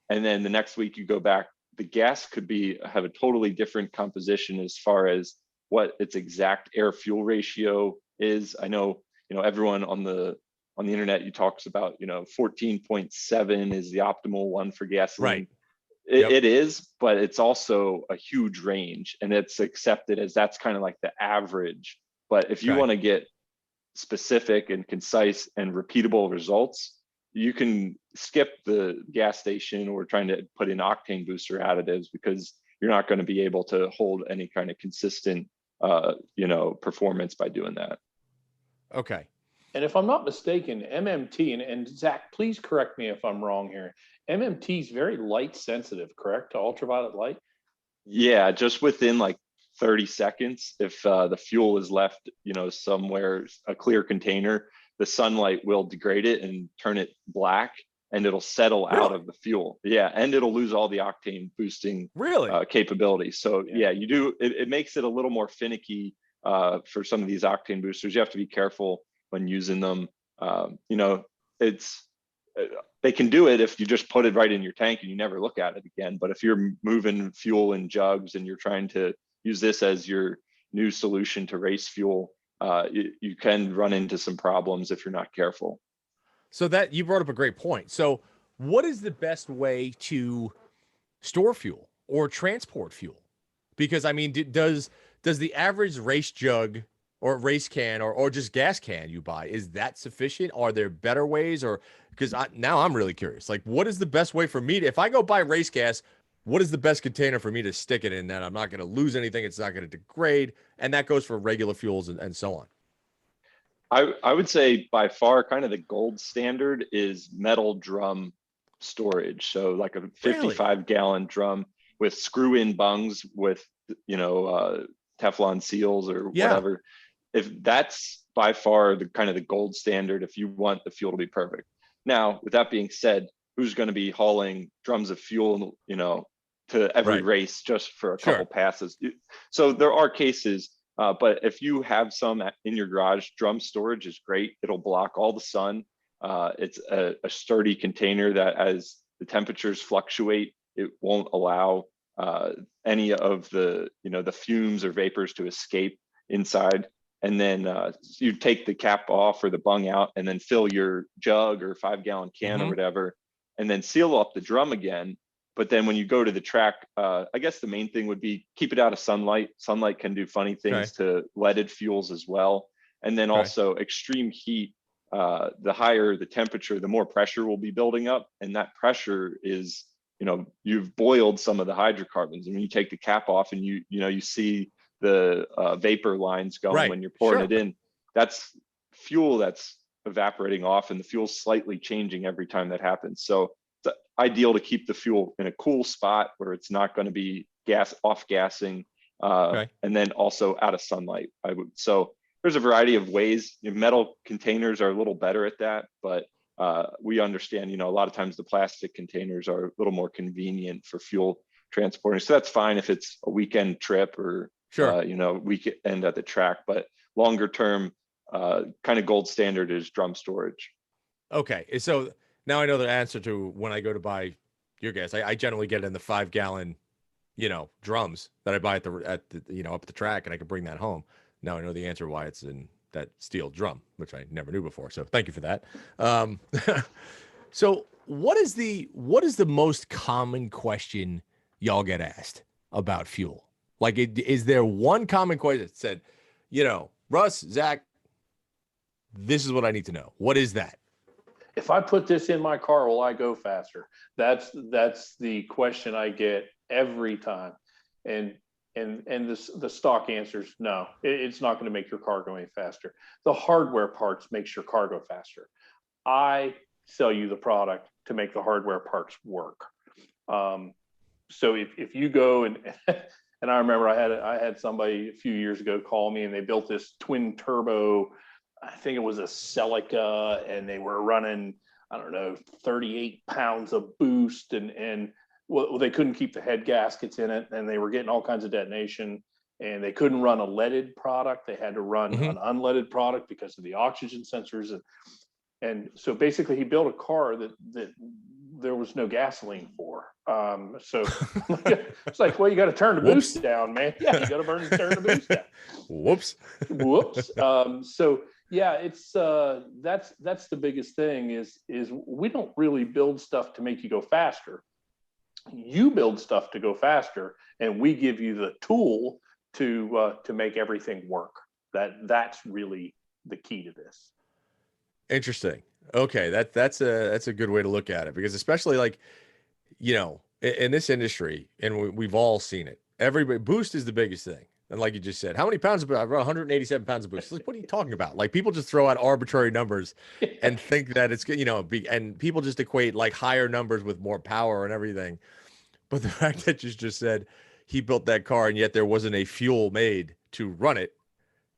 Speaker 2: and then the next week you go back, the gas could have a totally different composition as far as what its exact air fuel ratio is. I know, everyone on the internet, you talks about, 14.7 is the optimal one for gasoline.
Speaker 1: Right.
Speaker 2: It is, but it's also a huge range, and it's accepted as that's kind of like the average. But if you want to get specific and concise and repeatable results, you can skip the gas station or trying to put in octane booster additives, because you're not going to be able to hold any kind of consistent, performance by doing that.
Speaker 1: Okay.
Speaker 3: And if I'm not mistaken, MMT, and Zach, please correct me if I'm wrong here. MMT is very light sensitive, correct, to ultraviolet light?
Speaker 2: Yeah, just within like 30 seconds, if the fuel is left, somewhere, a clear container, the sunlight will degrade it and turn it black, and it'll settle out of the fuel. Yeah, and it'll lose all the octane boosting capability. So you do. It makes it a little more finicky for some of these octane boosters. You have to be careful when using them. They can do it if you just put it right in your tank and you never look at it again. But if you're moving fuel in jugs and you're trying to use this as your new solution to race fuel, you can run into some problems if you're not careful.
Speaker 1: So that you brought up a great point. So what is the best way to store fuel or transport fuel? Because I mean, does the average race jug or race can or just gas can you buy, is that sufficient? Are there better ways? Or because now I'm really curious, like what is the best way for me to, if I go buy race gas, what is the best container for me to stick it in that I'm not going to lose anything, it's not going to degrade, and that goes for regular fuels and so on.
Speaker 2: I would say by far kind of the gold standard is metal drum storage. So like a 55-gallon drum with screw-in bungs with, Teflon seals or whatever. If that's by far the kind of the gold standard, if you want the fuel to be perfect. Now, with that being said, who's going to be hauling drums of fuel, to every race just for a couple passes? So there are cases. But if you have some in your garage, drum storage is great. It'll block all the sun. It's a sturdy container that as the temperatures fluctuate, it won't allow any of the, the fumes or vapors to escape inside. And then you take the cap off or the bung out and then fill your jug or 5-gallon can or whatever, and then seal up the drum again. But then when you go to the track, I guess the main thing would be keep it out of sunlight. Sunlight can do funny things to leaded fuels as well. And then also extreme heat, the higher the temperature, the more pressure will be building up. And that pressure is, you've boiled some of the hydrocarbons. And when you take the cap off and you see the vapor lines going when you're pouring it in, that's fuel that's evaporating off, and the fuel's slightly changing every time that happens. So it's ideal to keep the fuel in a cool spot where it's not going to be off gassing, and then also out of sunlight. So there's a variety of ways. Metal containers are a little better at that, but we understand, a lot of times the plastic containers are a little more convenient for fuel transporting. So that's fine if it's a weekend trip or weekend at the track, but longer term, kind of gold standard is drum storage.
Speaker 1: Okay, so now I know the answer to when I go to buy your gas. I generally get it in the 5-gallon, drums that I buy at the up at the track, and I can bring that home. Now I know the answer why it's in that steel drum, which I never knew before. So thank you for that. So what is the most common question y'all get asked about fuel? Like, is there one common question that said, Russ, Zach, this is what I need to know. What is that?
Speaker 3: If I put this in my car, will I go faster? That's the question I get every time. And the stock answer is no, it's not going to make your car go any faster. The hardware parts makes your car go faster. I sell you the product to make the hardware parts work. So if you go and I remember I had somebody a few years ago call me, and they built this twin turbo, I think it was a Celica, and they were running, 38 pounds of boost, and they couldn't keep the head gaskets in it, and they were getting all kinds of detonation, and they couldn't run a leaded product. They had to run an unleaded product because of the oxygen sensors. And so basically he built a car that there was no gasoline for. So it's like, well, you got to turn the boost down, man. Yeah, you got to turn the boost down.
Speaker 1: Whoops.
Speaker 3: So yeah, it's that's the biggest thing is we don't really build stuff to make you go faster. You build stuff to go faster, and we give you the tool to make everything work. That's really the key to this.
Speaker 1: Interesting. Okay, that's a good way to look at it, because especially like, in this industry, and we've all seen it. Everybody, boost is the biggest thing. And like you just said, how many pounds of, I brought 187 pounds of boost. Like, what are you talking about? Like, people just throw out arbitrary numbers and think that it's good, and people just equate like higher numbers with more power and everything. But the fact that you just said he built that car and yet there wasn't a fuel made to run it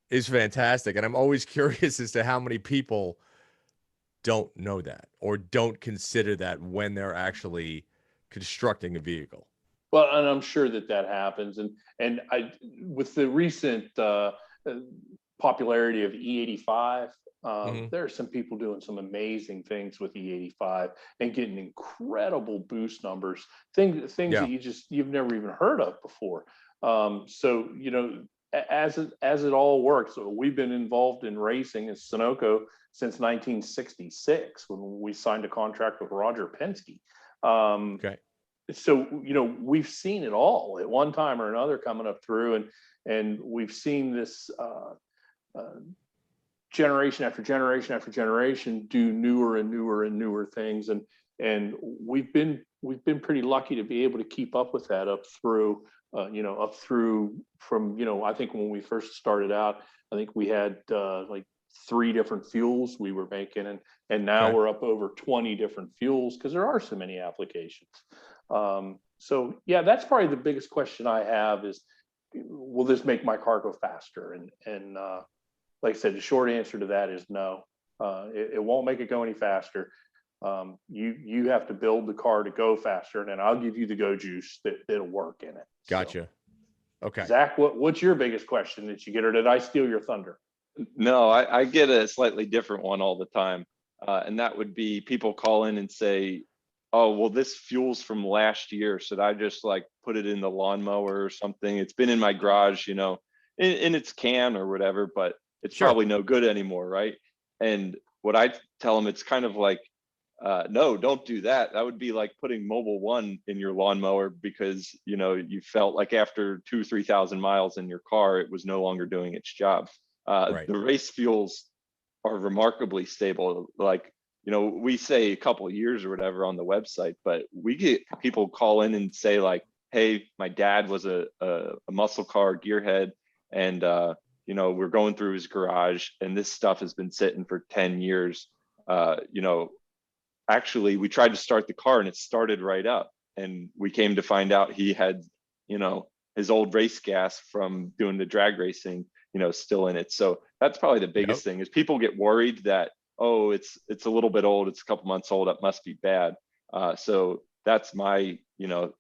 Speaker 1: is fantastic. And I'm always curious as to how many people don't know that or don't consider that when they're actually constructing a vehicle.
Speaker 3: Well, and I'm sure that happens. And with the recent popularity of E85, there are some people doing some amazing things with E85 and getting incredible boost numbers, things that you've never even heard of before. So, as it all works, so we've been involved in racing as Sunoco since 1966 when we signed a contract with Roger Penske. So, we've seen it all at one time or another coming up through, and we've seen this generation after generation after generation do newer and newer and newer things. And we've been we've been pretty lucky to be able to keep up with that up through from, I think when we first started out, I think we had like 3 different fuels we were making, and now
Speaker 1: Okay.
Speaker 3: we're up over 20 different fuels because there are so many applications. So yeah, that's probably the biggest question I have is, will this make my car go faster? And like I said, the short answer to that is no. It won't make it go any faster. You have to build the car to go faster, and then I'll give you the go juice that'll work in it.
Speaker 1: Gotcha.
Speaker 3: So,
Speaker 1: Okay.
Speaker 3: Zach, what's your biggest question that you get, or did I steal your thunder?
Speaker 2: No, I get a slightly different one all the time. And that would be people call in and say, oh, well, this fuel's from last year. Should I just like put it in the lawnmower or something? It's been in my garage, in its can or whatever, but it's
Speaker 1: Sure.
Speaker 2: probably no good anymore, right? And what I tell them, it's kind of like, no, don't do that. That would be like putting Mobil 1 in your lawnmower because, you felt like after 2,000-3,000 miles in your car, it was no longer doing its job.
Speaker 1: Right.
Speaker 2: The race fuels are remarkably stable. Like, we say a couple of years or whatever on the website, but we get people call in and say like, hey, my dad was a muscle car gearhead, and we're going through his garage and this stuff has been sitting for 10 years. Actually, we tried to start the car and it started right up, and we came to find out he had, his old race gas from doing the drag racing, still in it. So that's probably the biggest thing is people get worried that, oh, it's a little bit old, it's a couple months old, it must be bad. So that's my,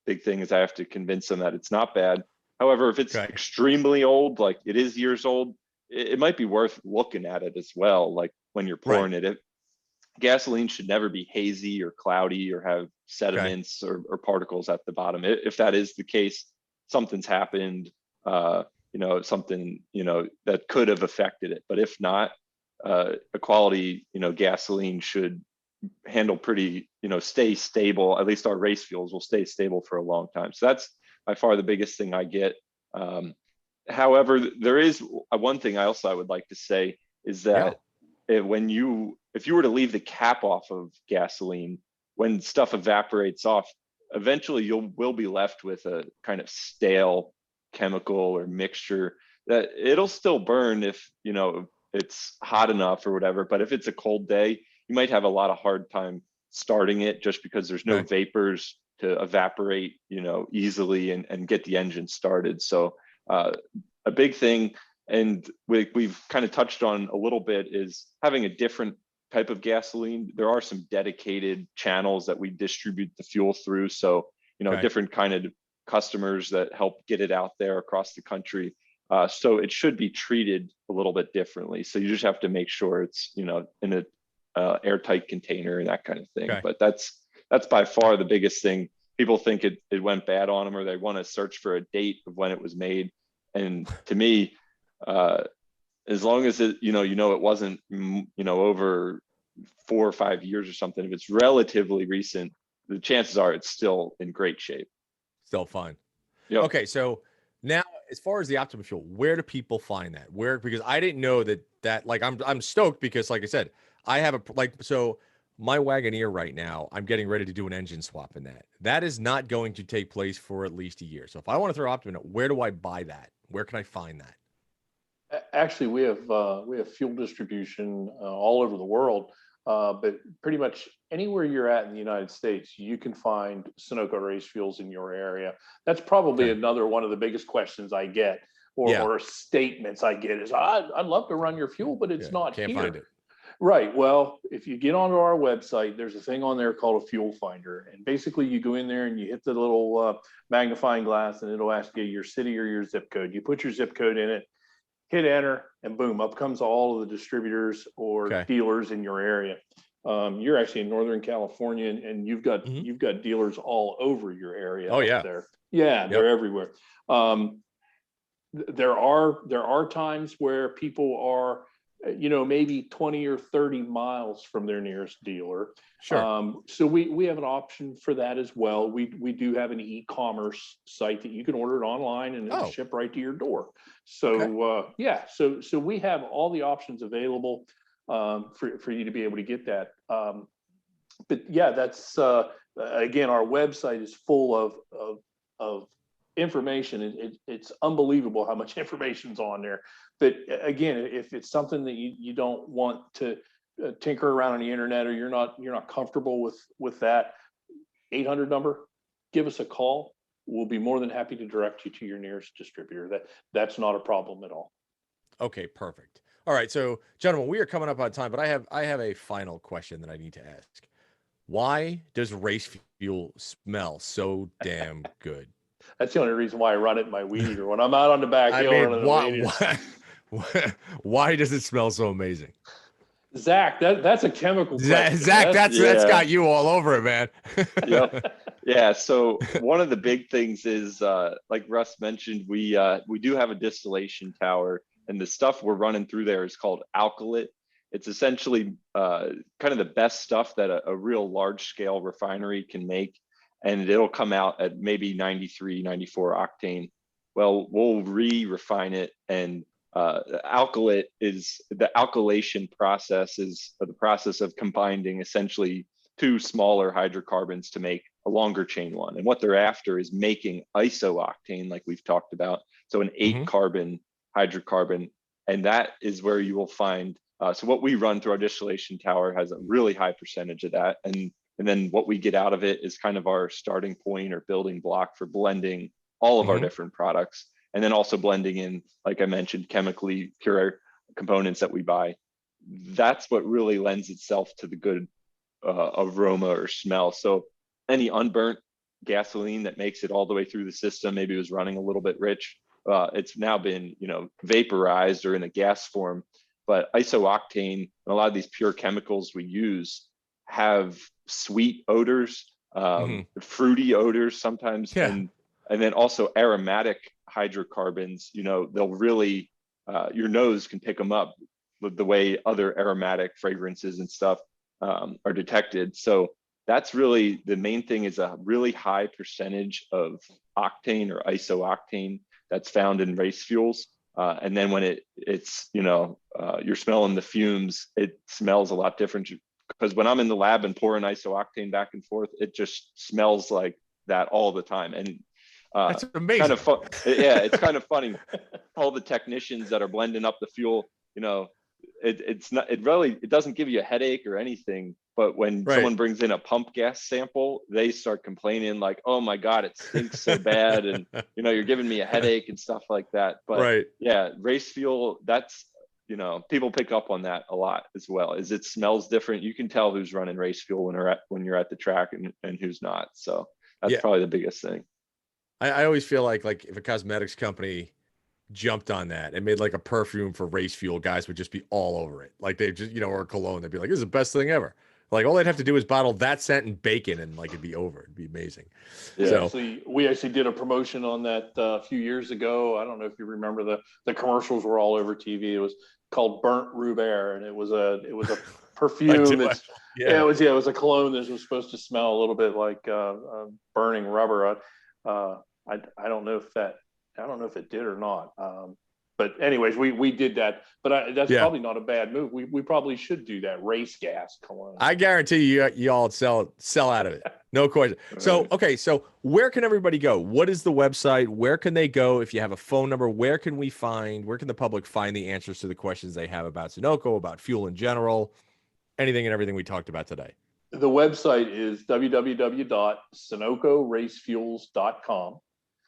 Speaker 2: big thing is I have to convince them that it's not bad. However, if it's extremely old, like it is years old, it might be worth looking at it as well. Like when you're pouring it, gasoline should never be hazy or cloudy or have sediments or particles at the bottom. If that is the case, something's happened, something, that could have affected it. But if not, a quality, gasoline should handle pretty, stay stable. At least our race fuels will stay stable for a long time. So that's by far the biggest thing I get. However, there is one thing I would like to say is that if you were to leave the cap off of gasoline, when stuff evaporates off, eventually will be left with a kind of stale chemical or mixture that it'll still burn if, it's hot enough or whatever. But if it's a cold day, you might have a lot of hard time starting it just because there's no vapors to evaporate, easily and get the engine started. So a big thing, and we've kind of touched on a little bit, is having a different type of gasoline. There are some dedicated channels that we distribute the fuel through. So, different kind of customers that help get it out there across the country. So it should be treated a little bit differently. So you just have to make sure it's, in a airtight container and that kind of thing. But that's by far the biggest thing. People think it went bad on them, or they want to search for a date of when it was made. And to me, as long as it, it wasn't, over 4 or 5 years or something, if it's relatively recent, the chances are it's still in great shape.
Speaker 1: Still fine.
Speaker 2: Yep.
Speaker 1: Okay. So now, as far as the Optimum fuel, where do people find that? Because I didn't know that like, I'm stoked because like I said, I have so my Wagoneer right now, I'm getting ready to do an engine swap in that. That is not going to take place for at least a year. So if I want to throw Optimum, where do I buy that? Where can I find that?
Speaker 3: Actually, we have fuel distribution all over the world, but pretty much anywhere you're at in the United States, you can find Sunoco race fuels in your area. That's probably another one of the biggest questions I get, or statements I get is, I'd love to run your fuel, but it's not
Speaker 1: can't
Speaker 3: here.
Speaker 1: find it.
Speaker 3: Right. Well, if you get onto our website, there's a thing on there called a fuel finder. And basically you go in there and you hit the little magnifying glass, and it'll ask you your city or your zip code. You put your zip code in it, hit enter, and boom, up comes all of the distributors or dealers in your area. You're actually in Northern California, and you've got dealers all over your area.
Speaker 1: Oh, yeah.
Speaker 3: There. Yeah, they're everywhere. There are times where people are, maybe 20 or 30 miles from their nearest dealer.
Speaker 1: Sure.
Speaker 3: So we have an option for that as well. We do have an e-commerce site that you can order it online and it'll ship right to your door. So so we have all the options available for you to be able to get that. but yeah, that's again, our website is full of information. It's unbelievable how much information's on there. But again, if it's something that you don't want to tinker around on the internet, or you're not comfortable with that 800 number, give us a call. We'll be more than happy to direct you to your nearest distributor. That's not a problem at all.
Speaker 1: Okay, perfect. All right, so gentlemen, we are coming up on time, but I have a final question that I need to ask. Why does race fuel smell so damn good?
Speaker 3: That's the only reason why I run it in my weed eater. When I'm out on the back hill running the weed eater.
Speaker 1: Why does it smell so amazing?
Speaker 3: Zach, that's a chemical question.
Speaker 1: Zach, that's got you all over it, man.
Speaker 2: Yep. Yeah. So one of the big things is, like Russ mentioned, we do have a distillation tower, and the stuff we're running through there is called alkylate. It's essentially kind of the best stuff that a real large scale refinery can make, and it'll come out at maybe 93, 94 octane. Well, we'll refine it, and alkylate is the alkylation process, is the process of combining essentially two smaller hydrocarbons to make a longer chain one. And what they're after is making isooctane, like we've talked about. So an 8-carbon hydrocarbon, and that is where you will find. So what we run through our distillation tower has a really high percentage of that, and then what we get out of it is kind of our starting point or building block for blending all of our different products, and then also blending in, like I mentioned, chemically pure components that we buy. That's what really lends itself to the good aroma or smell. So any unburnt gasoline that makes it all the way through the system, maybe it was running a little bit rich, it's now been, vaporized or in a gas form. But isooctane and a lot of these pure chemicals we use have sweet odors, fruity odors sometimes, and then also aromatic hydrocarbons. They'll really, your nose can pick them up with the way other aromatic fragrances and stuff are detected. So that's really the main thing, is a really high percentage of octane or isooctane that's found in race fuels. And then when it's you're smelling the fumes, it smells a lot different, because when I'm in the lab and pouring isooctane back and forth, it just smells like that all the time. And
Speaker 1: that's amazing.
Speaker 2: Kind of fun. Yeah, it's kind of funny. All the technicians that are blending up the fuel, it doesn't give you a headache or anything. But when someone brings in a pump gas sample, they start complaining like, "Oh my God, it stinks so bad," and you're giving me a headache and stuff like that. But yeah, race fuel, that's people pick up on that a lot as well. Is it smells different. You can tell who's running race fuel when you're at the track and who's not. So that's probably the biggest thing.
Speaker 1: I always feel like if a cosmetics company jumped on that and made like a perfume for race fuel, guys would just be all over it. Like they just, or a cologne, they'd be like, "This is the best thing ever." Like all they'd have to do is bottle that scent and bacon, and like it'd be over. It'd be amazing.
Speaker 3: Yeah, we actually did a promotion on that a few years ago. I don't know if you remember the commercials were all over TV. It was called Burnt Rubert, and it was a perfume. It was a cologne that was supposed to smell a little bit like burning rubber. I don't know if it did or not. But anyways, we did that, but that's probably not a bad move. We probably should do that race gas cologne.
Speaker 1: I guarantee you all sell out of it. No question. So, okay. So where can everybody go? What is the website? Where can they go? If you have a phone number, where can the public find the answers to the questions they have about Sunoco, about fuel in general, anything and everything we talked about today?
Speaker 3: The website is www.sunocoracefuels.com.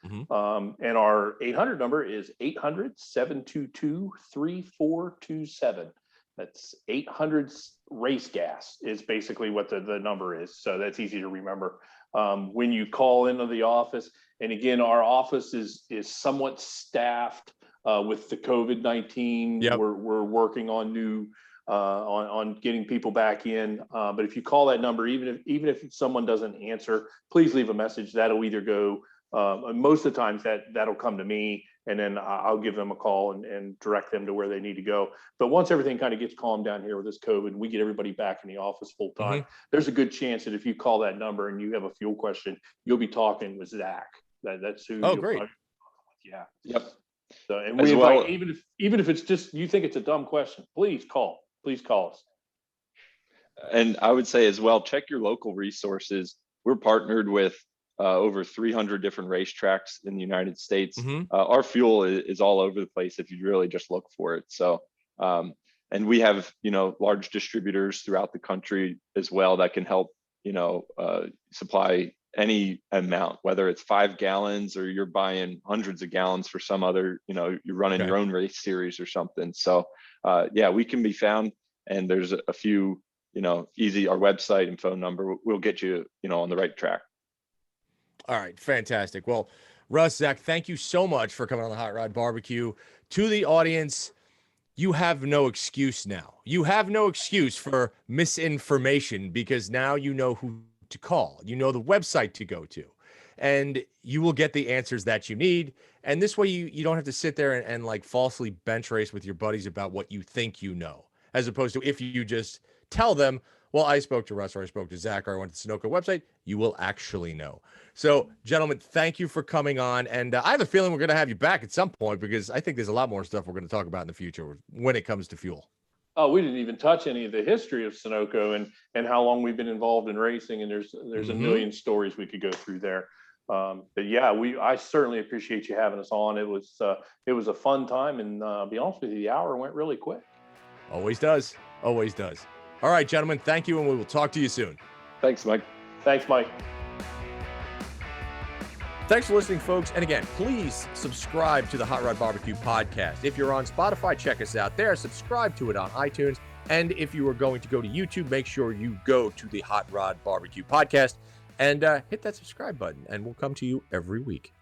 Speaker 3: And our 800 number is 800-722-3427. That's 800 race gas is basically what the number is. So that's easy to remember. When you call into the office, and again, our office is somewhat staffed with the COVID-19. We're working on new on getting people back in. But if you call that number, even if someone doesn't answer, please leave a message. That'll either go. Most of the times that'll come to me, and then I'll give them a call and direct them to where they need to go. But once everything kind of gets calmed down here with this COVID, we get everybody back in the office full time. There's a good chance that if you call that number and you have a fuel question, you'll be talking with Zach. That's who.
Speaker 1: Oh, great.
Speaker 3: Yeah.
Speaker 2: Yep.
Speaker 3: So, and we invite, even if it's just you think it's a dumb question, please call us.
Speaker 2: And I would say as well, check your local resources. We're partnered with over 300 different racetracks in the United States.
Speaker 1: Mm-hmm.
Speaker 2: Our fuel is all over the place if you really just look for it. So, and we have, large distributors throughout the country as well that can help, supply any amount, whether it's 5 gallons or you're buying hundreds of gallons for some other, you're running your own race series or something. So, yeah, we can be found, and there's a few, easy, our website and phone number will get you, on the right track.
Speaker 1: All right, fantastic. Well, Russ, Zach, thank you so much for coming on the Hot Rod Barbecue. To the audience, you have no excuse now. You have no excuse for misinformation, because now you know who to call. You know the website to go to, and you will get the answers that you need. And this way you don't have to sit there and like falsely bench race with your buddies about what you think you know, as opposed to if you just tell them, well, I spoke to Russ, or I spoke to Zach, or I went to the Sunoco website, you will actually know. So, gentlemen, thank you for coming on. And I have a feeling we're going to have you back at some point, because I think there's a lot more stuff we're going to talk about in the future when it comes to fuel.
Speaker 3: Oh, we didn't even touch any of the history of Sunoco and how long we've been involved in racing. And there's a million stories we could go through there. But yeah, I certainly appreciate you having us on. It was a fun time, and be honest with you, the hour went really quick.
Speaker 1: Always does. Always does. All right, gentlemen, thank you, and we will talk to you soon.
Speaker 2: Thanks, Mike.
Speaker 3: Thanks, Mike.
Speaker 1: Thanks for listening, folks. And again, please subscribe to the Hot Rod Barbecue podcast. If you're on Spotify, check us out there. Subscribe to it on iTunes. And if you are going to go to YouTube, make sure you go to the Hot Rod Barbecue podcast and hit that subscribe button, and we'll come to you every week.